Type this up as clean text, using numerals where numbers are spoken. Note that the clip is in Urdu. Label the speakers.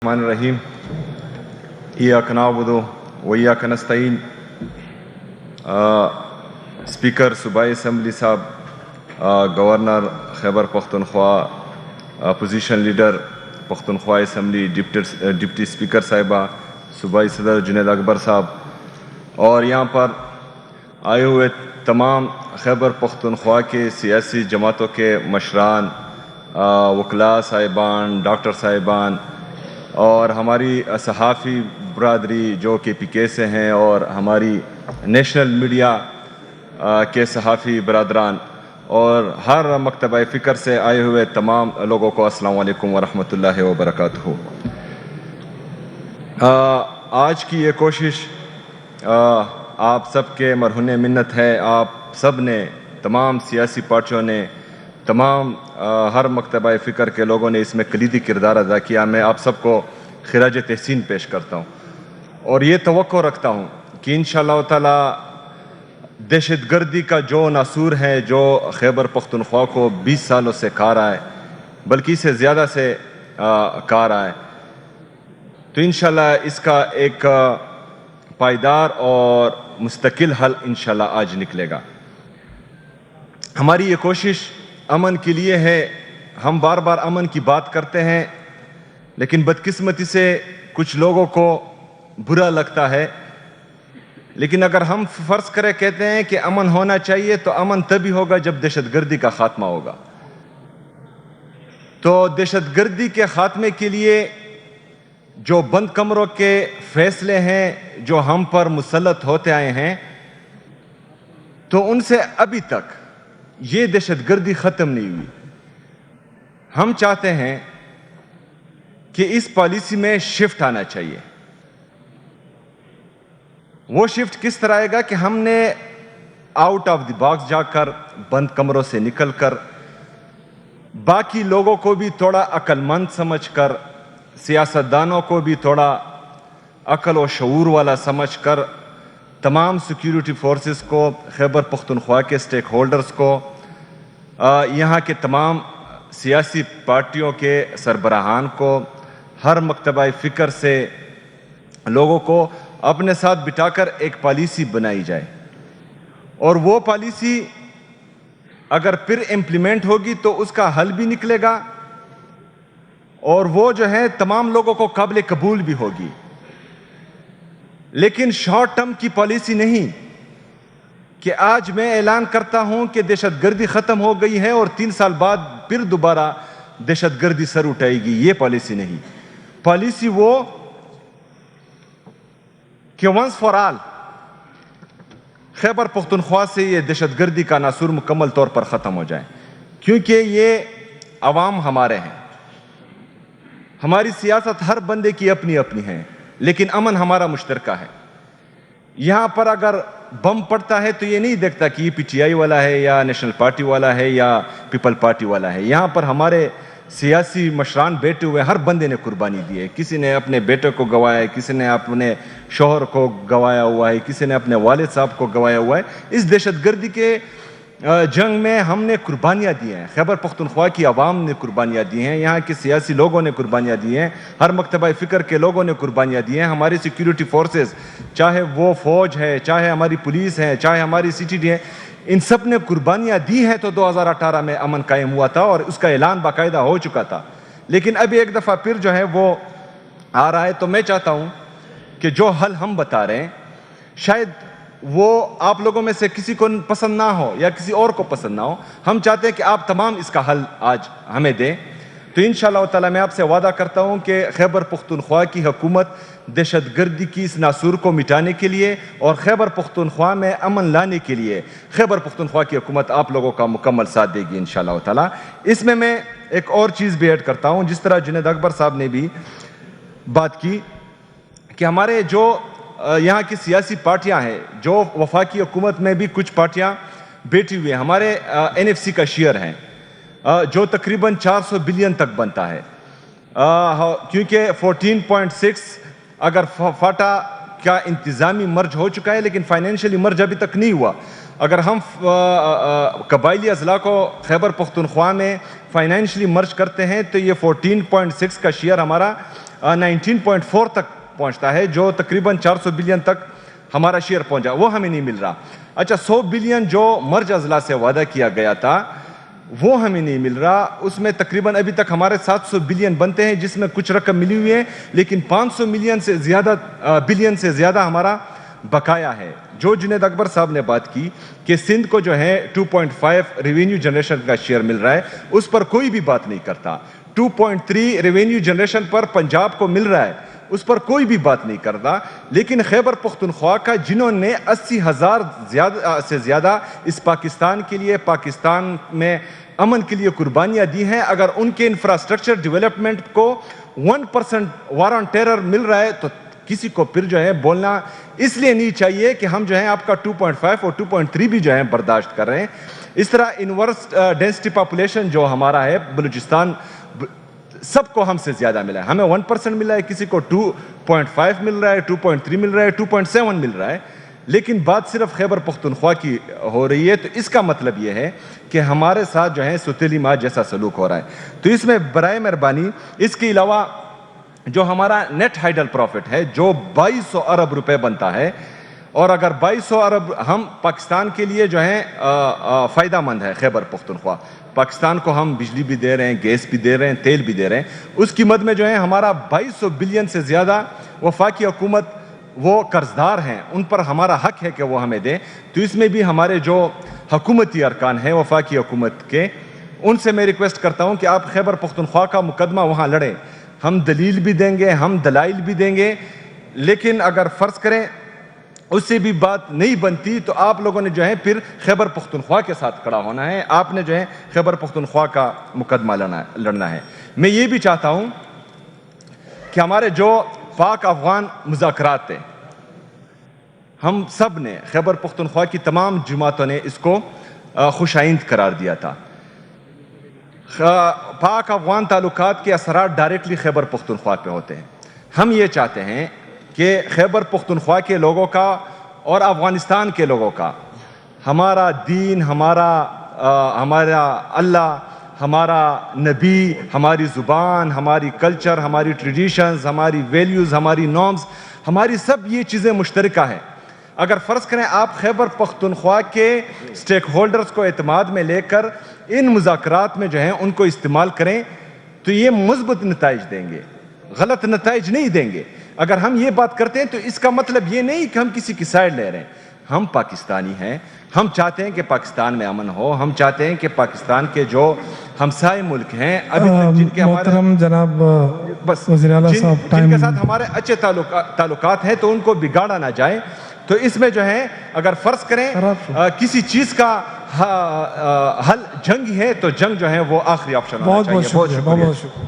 Speaker 1: الرحمن الرحیم ایاک نعبد و ایاک نستعین. اسپیکر صوبائی اسمبلی صاحب، governor Khyber Pakhtunkhwa, opposition leader Pakhtunkhwa assembly, deputy speaker صاحبہ، صوبائی صدر جنید اکبر صاحب، اور یہاں پر آئے ہوئے تمام خیبر پختونخوا کے سیاسی جماعتوں کے مشران، وکلاء صاحبان، ڈاکٹر صاحبان، اور ہماری صحافی برادری جو کہ پی کے سے ہیں، اور ہماری نیشنل میڈیا کے صحافی برادران، اور ہر مکتبہ فکر سے آئے ہوئے تمام لوگوں کو السلام علیکم ورحمۃ اللہ وبرکاتہ. آج کی یہ کوشش آپ سب کے مرہون منت ہے. آپ سب نے، تمام سیاسی پارٹیوں نے، تمام ہر مکتبہ فکر کے لوگوں نے اس میں کلیدی کردار ادا کیا. میں آپ سب کو خراج تحسین پیش کرتا ہوں اور یہ توقع رکھتا ہوں کہ انشاءاللہ تعالی دہشت گردی کا جو ناسور ہے، جو خیبر پختونخوا کو 20 سالوں سے کھا رہا ہے، بلکہ اسے زیادہ سے کھا رہا ہے، تو انشاءاللہ اس کا ایک پائیدار اور مستقل حل انشاءاللہ آج نکلے گا. ہماری یہ کوشش امن کے لیے ہے. ہم بار بار امن کی بات کرتے ہیں، لیکن بدقسمتی سے کچھ لوگوں کو برا لگتا ہے. لیکن اگر ہم فرض کریں کہتے ہیں کہ امن ہونا چاہیے، تو امن تبھی ہوگا جب دہشت گردی کا خاتمہ ہوگا. تو دہشت گردی کے خاتمے کے لیے جو بند کمروں کے فیصلے ہیں جو ہم پر مسلط ہوتے آئے ہیں، تو ان سے ابھی تک یہ دہشت گردی ختم نہیں ہوئی. ہم چاہتے ہیں کہ اس پالیسی میں شفٹ آنا چاہیے. وہ شفٹ کس طرح آئے گا کہ ہم نے آؤٹ آف دی باکس جا کر، بند کمروں سے نکل کر، باقی لوگوں کو بھی تھوڑا عقل مند سمجھ کر، سیاستدانوں کو بھی تھوڑا عقل و شعور والا سمجھ کر، تمام سیکیورٹی فورسز کو، خیبر پختونخوا کے سٹیک ہولڈرز کو، یہاں کے تمام سیاسی پارٹیوں کے سربراہان کو، ہر مکتبہ فکر سے لوگوں کو اپنے ساتھ بٹھا کر ایک پالیسی بنائی جائے. اور وہ پالیسی اگر پھر امپلیمنٹ ہوگی تو اس کا حل بھی نکلے گا، اور وہ جو ہے تمام لوگوں کو قابل قبول بھی ہوگی. لیکن شارٹ ٹرم کی پالیسی نہیں کہ آج میں اعلان کرتا ہوں کہ دہشت گردی ختم ہو گئی ہے اور 3 سال بعد پھر دوبارہ دہشت گردی سر اٹھائے گی. یہ پالیسی نہیں. پالیسی وہ کہ once for all Khyber Pakhtunkhwa سے یہ دہشت گردی کا ناسور مکمل طور پر ختم ہو جائے. کیونکہ یہ عوام ہمارے ہیں. ہماری سیاست ہر بندے کی اپنی اپنی ہے، لیکن امن ہمارا مشترکہ ہے. یہاں پر اگر بم پڑتا ہے تو یہ نہیں دیکھتا کہ یہ پی ٹی آئی والا ہے یا نیشنل پارٹی والا ہے یا پیپل پارٹی والا ہے. یہاں پر ہمارے سیاسی مشران بیٹھے ہوئے، ہر بندے نے قربانی دی ہے. کسی نے اپنے بیٹے کو گوایا ہے، کسی نے اپنے شوہر کو گوایا ہوا ہے، کسی نے اپنے والد صاحب کو گوایا ہوا ہے. اس دہشت گردی کے جنگ میں ہم نے قربانیاں دی ہیں. خیبر پختونخوا کی عوام نے قربانیاں دی ہیں، یہاں کے سیاسی لوگوں نے قربانیاں دی ہیں، ہر مکتبہ فکر کے لوگوں نے قربانیاں دی ہیں. ہماری سیکیورٹی فورسز، چاہے وہ فوج ہے، چاہے ہماری پولیس ہے، چاہے ہماری سی ٹی ڈی ہے، ان سب نے قربانیاں دی ہیں. تو 2018 میں امن قائم ہوا تھا اور اس کا اعلان باقاعدہ ہو چکا تھا. لیکن ابھی ایک دفعہ پھر جو ہے وہ آ رہا ہے. تو میں چاہتا ہوں کہ جو حل ہم بتا رہے ہیں، شاید وہ آپ لوگوں میں سے کسی کو پسند نہ ہو یا کسی اور کو پسند نہ ہو. ہم چاہتے ہیں کہ آپ تمام اس کا حل آج ہمیں دیں. تو انشاءاللہ تعالی میں آپ سے وعدہ کرتا ہوں کہ خیبر پختونخوا کی حکومت دہشت گردی کی اس ناسور کو مٹانے کے لیے اور خیبر پختونخوا میں امن لانے کے لیے خیبر پختونخوا کی حکومت آپ لوگوں کا مکمل ساتھ دے گی انشاءاللہ تعالی. اس میں ایک اور چیز بھی ایڈ کرتا ہوں. جس طرح جنید اکبر صاحب نے بھی بات کی کہ ہمارے جو یہاں کی سیاسی پارٹیاں ہیں، جو وفاقی حکومت میں بھی کچھ پارٹیاں بیٹھی ہوئی ہیں، ہمارے این ایف سی کا شیئر ہیں جو تقریباً 400 بلین تک بنتا ہے. کیونکہ 14.6 اگر فاٹا کا انتظامی مرج ہو چکا ہے، لیکن فائنینشلی مرج ابھی تک نہیں ہوا. اگر ہم قبائلی اضلاع کو خیبر پختونخوا میں فائنینشلی مرج کرتے ہیں تو یہ 14.6 کا شیئر ہمارا 19.4 تک پہنچتا ہے, جو تقریباً 400 بلین تک ہمارا شیئر پہنچا, وہ ہمیں نہیں مل رہا. اچھا 100 بلین جو مرج اضلاع سے وعدہ کیا گیا تھا وہ ہمیں نہیں مل رہا. اس میں تقریباً ابھی تک ہمارے 700 بلین بنتے ہیں, جس میں کچھ رقم ملی ہوئی ہے, لیکن 500 بلین سے زیادہ ہمارا بقایا ہے. جو جنید اکبر صاحب نے بات کی کہ سندھ کو جو ہے 2.5 ریونیو جنریشن کا شیئر مل رہا ہے, اس پر کوئی بھی بات نہیں کرتا. 2.3 ریونیو جنریشن پر پنجاب کو مل رہا ہے, اس پر کوئی بھی بات نہیں کرتا. لیکن خیبر پختونخوا کا جنہوں نے 80,000 سے زیادہ اس پاکستان کے لیے, پاکستان میں امن کے لیے قربانیاں دی ہیں, اگر ان کے انفراسٹرکچر ڈیولپمنٹ کو 1% وار آن ٹیرر مل رہا ہے تو کسی کو پھر جو ہے بولنا اس لیے نہیں چاہیے کہ ہم جو ہے آپ کا 2.5 اور 2.3 بھی جو ہے برداشت کر رہے ہیں. اس طرح انورس ڈینسٹی پاپولیشن جو ہمارا ہے بلوچستان, سب کو ہم سے زیادہ ملا ہے. ہمیں 1% ملا ہے, کسی کو 2.5 مل رہا ہے, 2.3 مل رہا ہے, 2.7 مل رہا ہے. لیکن بات صرف خیبر پختونخوا کی ہو رہی ہے, تو اس کا مطلب یہ ہے کہ ہمارے ساتھ جو ہے ستیلی ماں جیسا سلوک ہو رہا ہے. تو اس میں برائے مہربانی اس کے علاوہ جو ہمارا نیٹ ہائیڈل پروفٹ ہے جو 2200 ارب روپے بنتا ہے, اور اگر 2200 ارب ہم پاکستان کے لیے جو ہے فائدہ مند ہے. خیبر پختونخوا پاکستان کو ہم بجلی بھی دے رہے ہیں, گیس بھی دے رہے ہیں, تیل بھی دے رہے ہیں, اس کی مد میں جو ہے ہمارا 2200 بلین سے زیادہ وفاقی حکومت وہ قرضدار ہیں, ان پر ہمارا حق ہے کہ وہ ہمیں دیں. تو اس میں بھی ہمارے جو حکومتی ارکان ہیں وفاقی حکومت کے, ان سے میں ریکویسٹ کرتا ہوں کہ آپ خیبر پختونخوا کا مقدمہ وہاں لڑیں. ہم دلیل بھی دیں گے, ہم دلائل بھی دیں گے, لیکن اگر فرض کریں اس سے بھی بات نہیں بنتی تو آپ لوگوں نے جو ہے پھر خیبر پختونخوا کے ساتھ کھڑا ہونا ہے, آپ نے جو ہے خیبر پختونخوا کا مقدمہ لڑنا ہے. میں یہ بھی چاہتا ہوں کہ ہمارے جو پاک افغان مذاکرات تھے, ہم سب نے, خیبر پختونخوا کی تمام جماعتوں نے اس کو خوش آئند قرار دیا تھا. پاک افغان تعلقات کے اثرات ڈائریکٹلی خیبر پختونخوا پہ ہوتے ہیں. ہم یہ چاہتے ہیں کہ خیبر پختونخوا کے لوگوں کا اور افغانستان کے لوگوں کا, ہمارا دین, ہمارا اللہ, ہمارا نبی, ہماری زبان, ہماری کلچر, ہماری ٹریڈیشنز, ہماری ویلیوز, ہماری نارمز, ہماری سب یہ چیزیں مشترکہ ہیں. اگر فرض کریں آپ خیبر پختونخوا کے سٹیک ہولڈرز کو اعتماد میں لے کر ان مذاکرات میں جو ہیں ان کو استعمال کریں تو یہ مثبت نتائج دیں گے, غلط نتائج نہیں دیں گے. اگر ہم یہ بات کرتے ہیں تو اس کا مطلب یہ نہیں کہ ہم کسی کی سائڈ لے رہے ہیں. ہم پاکستانی ہیں, ہم چاہتے ہیں کہ پاکستان میں امن ہو, ہم چاہتے ہیں کہ پاکستان کے جو ہمسائے ملک ہیں ابھی تک جن کے
Speaker 2: محترم جناب وزیر اعلیٰ صاحب
Speaker 1: جن کے ساتھ ہمارے اچھے تعلقات ہیں تو ان کو بگاڑا نہ جائے. تو اس میں جو ہے اگر فرض کریں کسی چیز کا حل جنگ ہے تو جنگ جو ہے وہ آخری آپشن ہونا چاہیے.
Speaker 2: بہت شکریہ.